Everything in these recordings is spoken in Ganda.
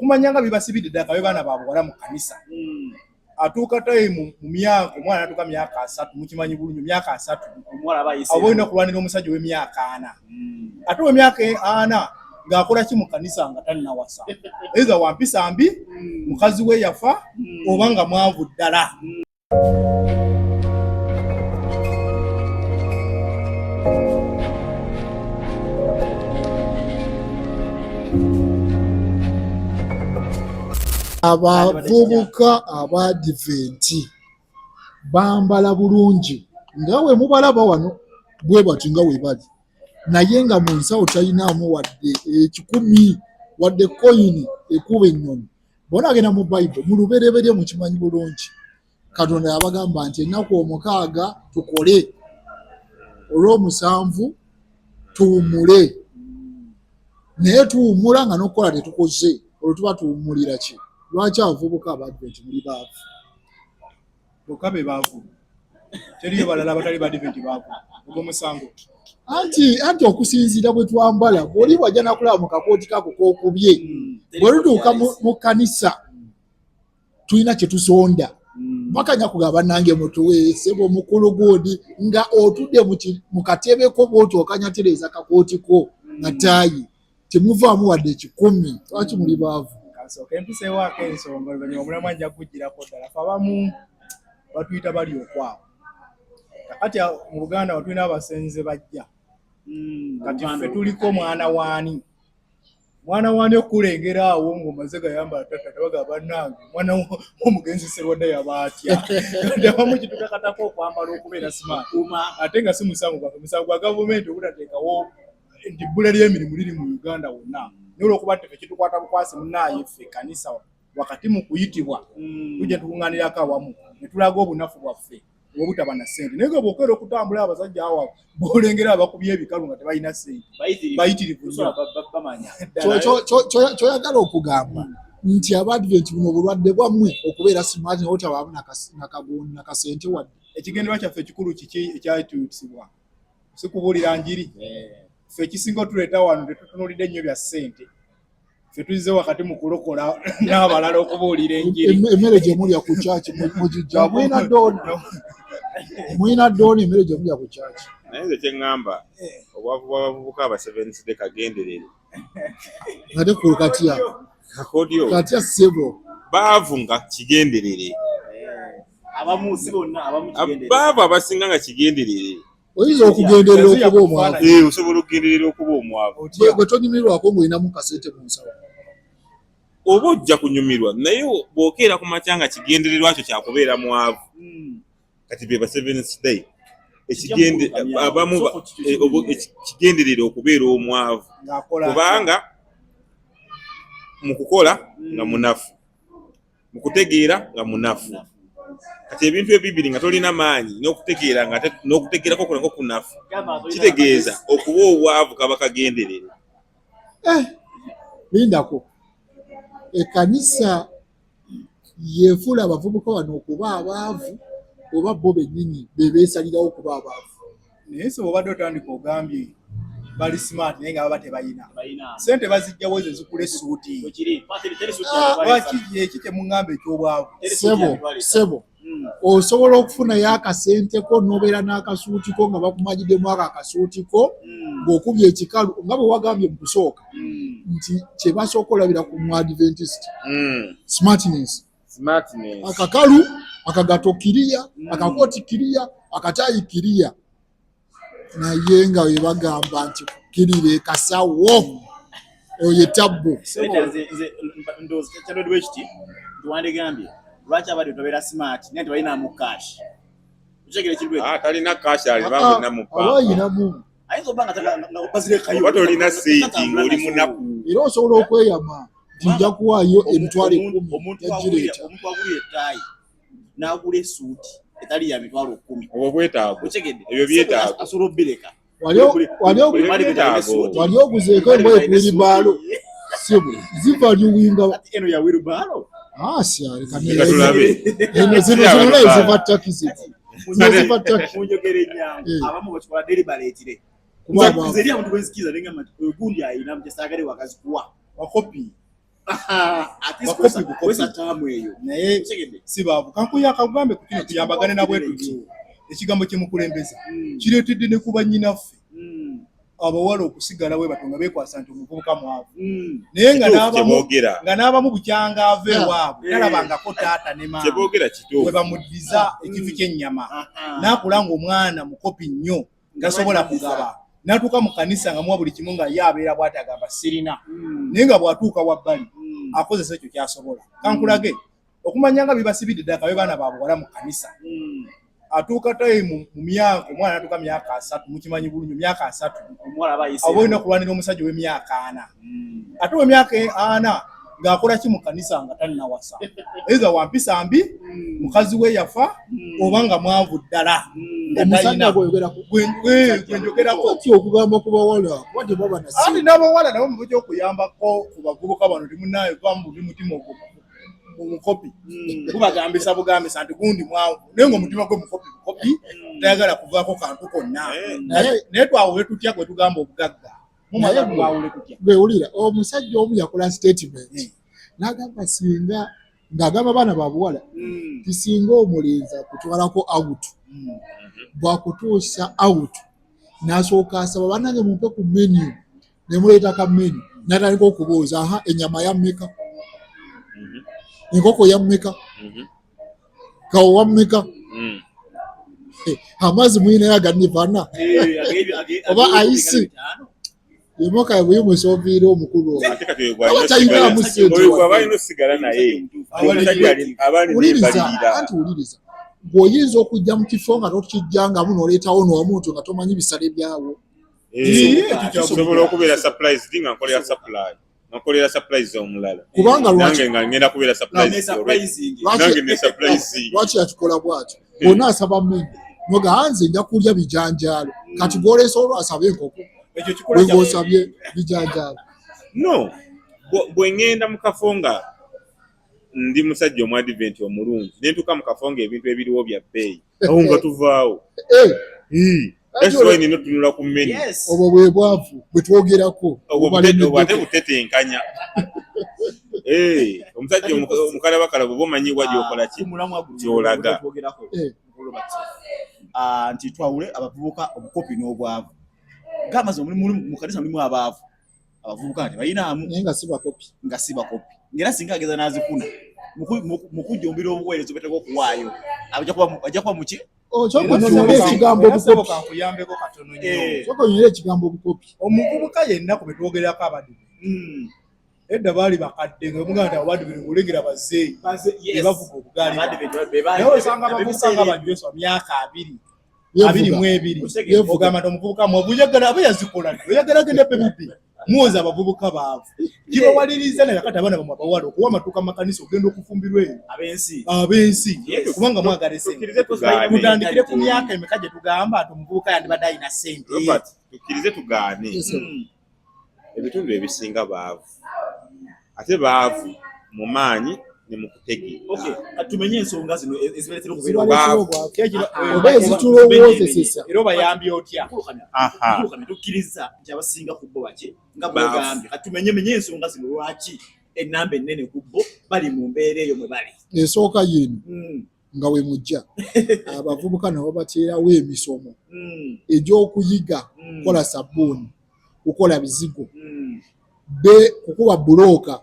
okumanyanga bibasibidde ddaka be baana babuwala mu kanisa atuuka tayi mu myaka omwana atuuka myaka 3 mukimanyi bulungi myaka 3 aba olina kulwanira omusajja w'emyaka 4 ate w'emyaka 4 ng'akola ki mu kanisa nga talinawasa eza wampisa mbi mukazi we yafa oba nga mwavu ddala. Abavubuka abadiventi bambala bulungi nga we mubalaba wano bwe bati nga we bali naye nga mu nsawo talinaamu wadde ekikumi wadde koyini ekuba ennyonyi. Bona agenda mu Bayibuli mu lubereberye mukimanyi bulungi Katonda yabagamba nti ennaku 6 tukole olw'omusanvu tuwummule, naye tuwummula nga n'okukola tetukoze olwo tuba tuwummulira ki? Lwaki abavubuka abadiventi muli baavu? Bokka be baavu, teriyo balala abatali badiventi baavu ogw'omusango. Anti okusinziira bwe twambala bw'oli wajja nakulaba mu kakooti kako k'okubye bwe lutuuka mu kanisa tulina kye tusonda bakanya kugaba nange mutuwe sebo mukulu godi nga otudde mu katebe ko bw'oti okanyatereza kakooti ko nga taayi temuvaamu wadde 10. Lwaki muli baavu? Empiseewaako ensonga oluvannyuma omulamu ajja kugirako ddala fe abamu batuyita bali okwawo. Kati mu Buganda watulina abasenze bajja kati ffe tuliko mwana waani okulengera awo ng'omaze gayambala tata tabaga bannange mwana w'omugenzi Sserwadda yaba atya abamu kitukakatako okwambala okubeera smart ate nga si musango gwaffe, musango gwa gavumenti obutateekawo nti ebbula ly'emirimu liri mu Uganda wonna. Naye olw'okuba ffe kitukwata bukwasi munnaaye ffe kanisa wakati mu kuyitibwa tujja tukuŋŋaanirako awamu ne tulaga obunafu bwaffe obutaba na ssente. Naye nga bw'okeera okutambula abasajja awo b'olengera abakubye ebikalu nga tebalina ssente bayitirivu nnyo. Kyoyagala okugamba nti abadiventi buno obulwadde bwammwe okubeera smart n'otabaamu nakasente wadde. Ekigendererwa kyaffe ekikulu kiki ekyayituyisibwa si kubuulira njiri. Ffe ekisinga otuleeta wano tetutunuulidde nnyo bya ssente, ffe tuzize wakati mu kulokola n'abalala okubuulira enjiri. Emmere gye mulya ku kyaki mugijja mwina dooni emmere gye mulya ku kyaki. Naye nze kye ŋŋamba obwavu bw'abavubuka aba Seventh Day kagenderere ate ku katya kakodyo katya ssebo baavu nga kigenderere. Abamu si bonna abamu kigenderere. Baavu abasinga nga kigenderere. Oyinza okugenderera okuba omwavu. Osobola okugenderera okuba omwavu. Bwe tonyumirwako ng'olinamu kasente mu nsawo. Oba ojja kunyumirwa naye bw'okeera ku makya nga kigendererwa kyo kyakubeera mwavu. Kati be ba Seventh Day kigenderera okubeera omwavu kubanga mu kukola nga munafu, mu kutegeera nga munafu. Kati ebintu ebibiri nga tolina maanyi n'okutegeerako kulako kunafu kitegeeza okuba obwavu kaba kagenderere. Lindako ekkanisa yeefuula abavubuka wano okuba abaavu oba bo bennyini beesalirawo okuba abaavu? Naye so obadde otandika ogambye bali smart naye nga baba tebalina ssente bazijjawo ezo zikula essuuti. Eki kyemuŋŋamba eky'obwavu. Ssebo osobola okufunayo akasenteko n'obeera n'akasuutiko nga bakumagiddemu ako akasuutiko ng'okubye ekikalu nga bwe wagambye mu kusooka nti kye basooka olabira ku Adventist smartness. Akakalu akagato kiriya akakooti kiriya akataayi kiriya naye nga we bagamba nti kirire kasawo oyo tabbo. Lwaki abadde tobeera smart naye tebalinamu cash? Talina cash alinamu ayinza oba nga opazire kayo oba tolina sente ng'oli munaku. Era osobola okweyama nti nja kuwaayo emitwalo 10 omuntu agulye ettaayi n'agula essuuti etali ya mitwalo 10. Obwo bwetaavu ebyo byetaavu asobola obbireka. Wali oguzeeko engoye ku wheelbarrow sebo zivaluwinga eno ya wheelbarrow. Ziva takizi. Munjogere nnyangu abamu bakikola deliberately. Zeri amuntu gwenzikiza nenga gundi ayina mtesaagale wakazikuwa wakopi Ati Bakopi kwesa bukopi. kwesa tamu eyo. naye Utegedde. si baavu kankuya akagambe ku kino tuyambagane nabwe tuti ekigambo kyemukulembeza kireetedde ne kuba nnyinaffe abawala okusigala we batonga beekwasa nti omuvubuka mwavu naye nga n'abamu bukyanga ava ewaabwe talabangako taata ne maama kyeboogera we kituufu. bamuddiza ekifi ky'ennyama n'akula ng'omwana mukopi nnyo tasobola kugaba n'atuuka mu kanisa nga muwa buli kimu nga ye abeera bw'ati agamba sirina naye nga bw'atuuka wabbali akozesa ekyo kyasobola kankulage okumanya nga bibasibidde ddaka be baana ba buwala mu kanisa atuuka tayi mu myaka omwana atuuka myaka 3 mukimanyi bulungi myaka 3 Omuwala abayise. aba olina okulwanira omusajja w'emyaka 4 ate w'emyaka 4 ng'akola ki mu kanisa nga talinawasa eza wampisa mbi mukazi we yafa oba nga mwavu ddala omusajja gwenjogerako ati okugamba ku bawala wadde baba ati nasi n'abawala nabo mubujja okuyambako ku bavubuka bano timunaye vamu buli mutima ogwo mukopi gubagambisa bugambisa nti gundi mwavu naye ng'omutima gwe mukopi tayagala kuvaako kantu konna naye twawule tutya gwe tugamba obugagga mumaze twawule tutya bewulira omusajja omu yakola statement n'agamba singa ng'agamba baana ba buwala tisinga omulenzi akutwalako out bwakutuusa out n'asooka asaba bannange mumpe ku menu ne muleeta ka menu n'atandika okubuuza aha ennyama ya mmeka enkoko ya mmeka kawo wa mmeka amazzi muyinayo aganivana oba ayisi emoka yabweyimusoviire omukulu obatalinamu abalina osigala naye wuliriza anti wuliriza bw'oyinza okujja mu kifo nga tokijjangamu n'oleetawo n'omuntu nga tomanyi bisale byawo osobola okubeera surprise nga nkolera supply nakolera surprise omulala kubanga nange nga ngenda kubeera surprise nange ne surprise lwaki yakikola bwatyo bonna asaba mmeni noga nze nja kulya bijanjaalo kati gwoleesa olwasaba enkoko ekyo kikola bwegosabye bijanjaalo no bwe ngenda mu kafo nga ndi musajja omu advent omulungi nentuuka mu kafo nga ebintu ebiriwo bya bbeeyi awo nga tuvaawo that's why nina otunula ku menu obwo bwe bwavu bwe twogerako ate butetenkanya omusajja omukalabakala bwoba omanyi wa gyokola ki kyolaga nti twawule abavubuka obukopi n'obwavu gamaze mu kanisa mulimu abaavu abavubuka nti balinamu naye nga si bakopi nga si bakopi ngera singa ageza n'azifuna mu kujjumbira obuweereza obeteka okuwaayo ajja kuba muki kyokonyera ekigambo obukopi kankuyambeko katono nnyo kyokonyera ekigambo obukopi omuvubuka yenna ku betwogerako abadde edda baali bakadde nga muganda abadde olengera bazeeyi bavuga obugaali naye osanga abavubuka nga bajjoswa myaka 22 ogamba nti omuvubuka mwabuyagala abe yazikola oyagala agenda pebubi muwoza abavubuka baavu kibawaliriza naye kati abaana bamwe abawala okuwa amatuuka makanisa ogenda okufumbirwa eyo ab'ensi kubanga mwagala esente tutandikire ku myaka emeka gye tugamba nti omuvubuka yandibadde alina ssente tukkirize tugaane ebitundu ebisinga baavu ate baavu mu maanyi ne mu kutegeera tumenye ensonga zino eziberetera oba ezitulowoozesesa era obayambye otya tukkiriza nti abasinga ku bo baki nga bwegambye katumenye ensonga zino lwaki ennamba ennene ku bo bali mu mbeera eyo mwe bali esooka yeno nga we mujja abavubuka nabo bateerawo emisomo egy'okuyiga kukola sabbuuni kukola bizigo kukuba bulooka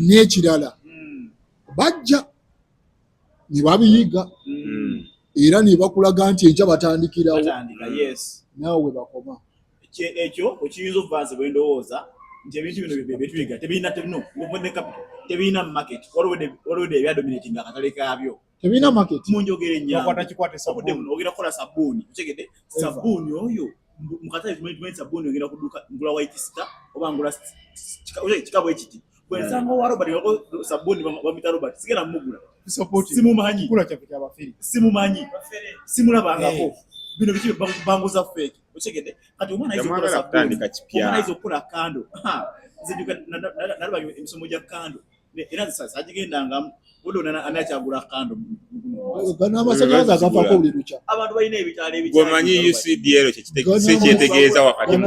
n'ekirala bajja ne babiyiga era ne bakulaga nti enkya batandikirawo naawe we bakoma ekyo okiyinza okuvanze bwe ndowooza nti ebintu bino byetuyiga tebirina market waliwo ebya dominating akatale kaabyo tebirina market munjogere nnyaogera kukola sabbuuni otegedde sabbuuni oyo mukatale tumanyi sabbuuni ogenda kuduka ngula white star oba ngula kikabwe ekiti bwensanga owa Robert sabbuuni bamita Robert sigenda mugula simumanyi simumanyi simulabangako bino biki banguza fake otegedde kati omwana ayinza okukola kando nalaba emisomo gya kando era sagigendangamu odona anakyagula kando n'amasanyalaze agavako buli lukya abantu balina ebitaala gwemanyi UCDL kyetegeeza wakati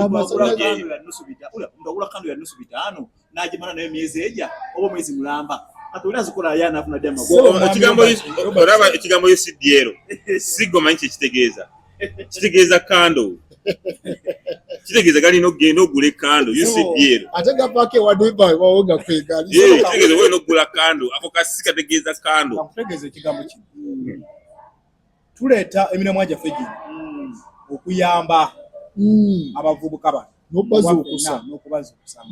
ndagula kando ya nusu 5 n'agimala nayo myezi ejja oba mwezi mulamba ate oli azikola yana afuna dya ekigambo UCDL sigo manyi kitegeeza kitegeeza kando kitegeeza galina okugenda ogula kando UCDL ate gapake wadeba wawoga kwegali kitegeeza wewe n'ogula kando ako kasi kategeeza kando akutegeeza ekigambo kino tuleeta emiramwa gyaffe gino okuyamba abavubuka bano n'okubazuukusa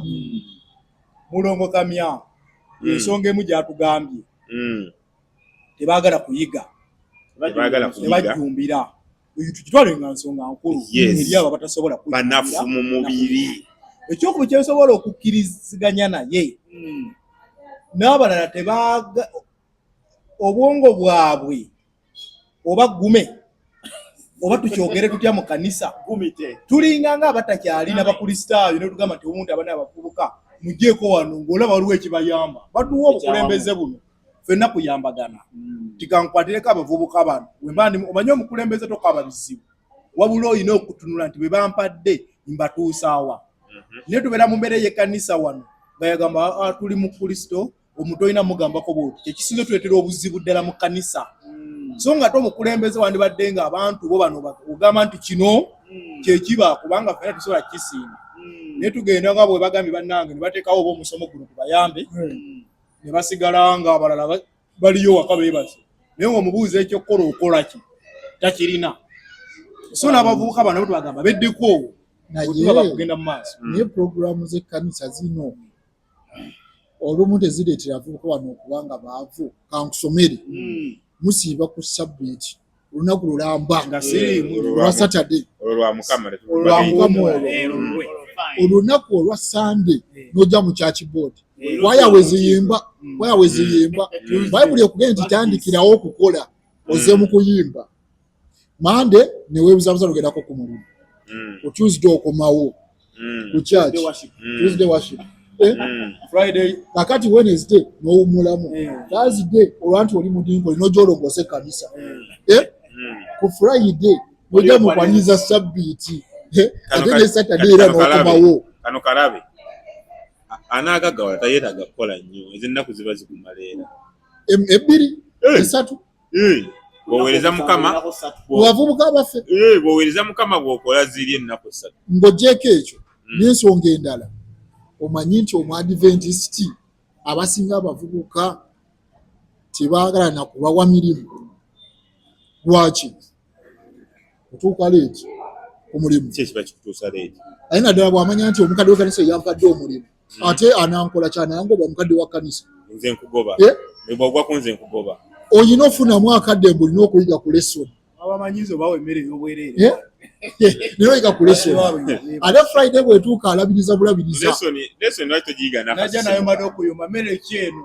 mulongo kamya ensonga emu gyatugambye tebaagala kuyiga tebajjumbira eyo tukitwale nga nsonga nkulu eri abo abatasobola banafu mu mubiri ekyokuba kyesobola okukkiriziganya naye n'abalala tebaaga obwongo bwabwe oba gume oba tukyogere tutya mu kanisa tulinga nga abatakyalina bakristaayo ne tugamba nti omuntu abana abavubuka mugyeko wano ng'olaba waliwo ekibayamba baduwa obukulembeze buno ffenna kuyambagana tikankwatireko abavubuka bano omanye omukulembeze tokaaba bizibu wabula olina okutunula nti bwe bampadde mbatuusaawa naye tubeera mu mbeera y'ekkanisa wano nga yagamba tuli mu kristo omuntu olina mugambako bwoti kyekisinze tuleetera obuzibu ddala mu kkanisa so nga te omukulembeze wandibadde nga abantu bo bano ogamba nti kino kyekiba kubanga ffenna tusobola kisinga naye tugenda nga bwe bagambye bannange ne bateekawo oba omusomo guno tubayambe ne basigala nga abalala baliyo waka beebaze naye ng'omubuuza ekyokukola okola ki takirina so n'abavubuka bano bo tubagamba beddeko otubaba kugenda mu maaso naye puroguramu z'ekkanisa zino olumu tezireetera abavubuka bano okubanga baavu kankusomere musiiba ku sabbiiti olunaku lulamba nga siriimu olwa Saturday olwa mukama olunaku olwa Sunday n'ojja mu church board waya weziyimba bayibuli ekugenda nti tandikirawo okukola oze mu kuyimba Monday ne weebuzabuza lugendako ku mulimu ku Tuesday okomawo ku church Tuesday worship Friday kakati Wednesday n'owumulamu Thursday olwanti oli mudingo n'ojja olongose kanisa ku Friday n'ojja mukwaniriza sabbiiti ate ne Saturday era n'okomawo kano kalabe anaagagawala tayeetaga kukola nnyo ezennaku ziba zigumaleera ebbiri esatu bw'oweereza mukama bavubuka baffe bw'oweereza mukama bw'okola ziri ennaku 3 ng'oggyeko ekyo n'ensonga endala omanyi nti omuadventisiti abasinga abavubuka tebaagala na kubawa mirimu lwaki kutuuka leeti ku mulimu kiba kikutuusa leeti aye naddala bw'amanya nti omukadde w'ekkanisa yampadde omulimu ate anankola kyanayangoba omukadde wa kkanisa nze nkugoba bw'ogwako nze nkugoba oyina ofunamu akadde mbu olina okuyiga ku lesoni abamanyizi obawa emmere ey'obwereere naye oyiga ku lesoni ate Friday bwetuuka alabiriza bulabiriza lesoni lwaki togiyiga najja nayo mmadde okuyuma mmere ki eno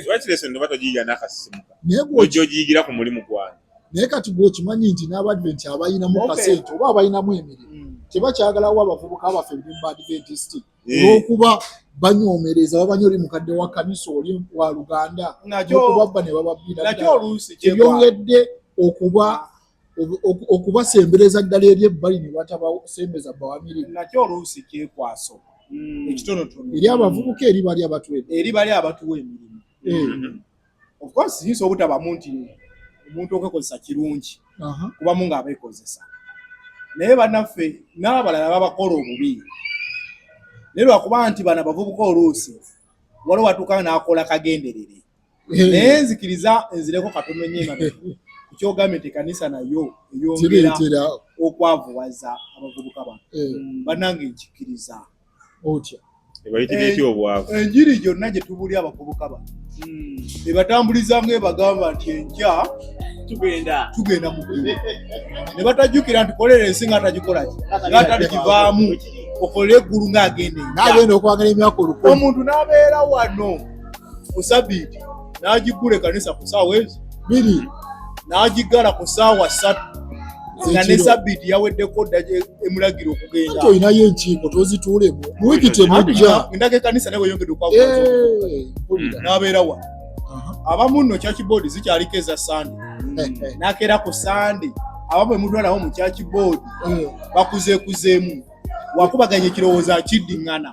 lwaki lesoni oba togiyiga n'akasisimuka ojja ogiyigira ku mulimu gwange naye kati bw'okimanyi nti n'abadventi abayinamu kasente oba abayinamu emirimu tebakyagalawo abavubuka abaffe biri mu Adventisiti olw'okuba banyoomereza babanye oli mukadde wa kkanisa oli wa Luganda n'okubabba ne bababbiira ebyongedde okubasembereza ddala eri ebbali ne batabasembeza bawamirimu nakyo oluusi kyekwaso ekitonotono eri abavubuka eri bali abatwedde eri bali abatuwa emirimu of course yinza obutabamu nti omuntu okwekozesa kirungi kubamu ng'abeekozesa naye bannaffe n'abalala babakola obubi naye lwakuba nti bano abavubuka oluusi waliwo watuuka n'akola kagenderere naye nzikiriza enzireko katono nnyo kukyogambye nti ekkanisa nayo eyongera okwavuwaza abavubuka bano bannange nkikiriza otya ebayitira ety obwavu enjiri gyonna gye tubuli abavubuka bano ebatambuliza ng'ebagamba nti enkya tugenda mu ggulu ne batajjukira nti kolera ensi nga atagikolaki ng'ataligivaamu okolera eggulu ng'agenda okwagala emyaka olukumi omuntu n'abeera wano ku sabbiiti n'agiggula ekkanisa ku ssaawa ezo 2 n'agiggala ku ssaawa 3 nga ne sabbiiti yaweddeko dda emulagira okugenda nti olinayo enkiiko tozituulemu mu wiiki temujja ndaka ekkanisa naye weyongedde okwavuga n'abeera wano abamu nno church board zikyaliko eza Sunday n'akeera ku Sunday abamu emutwalawo mu church board bakuzeekuzeemu wakubaganya ekirowoozo akiddiŋŋana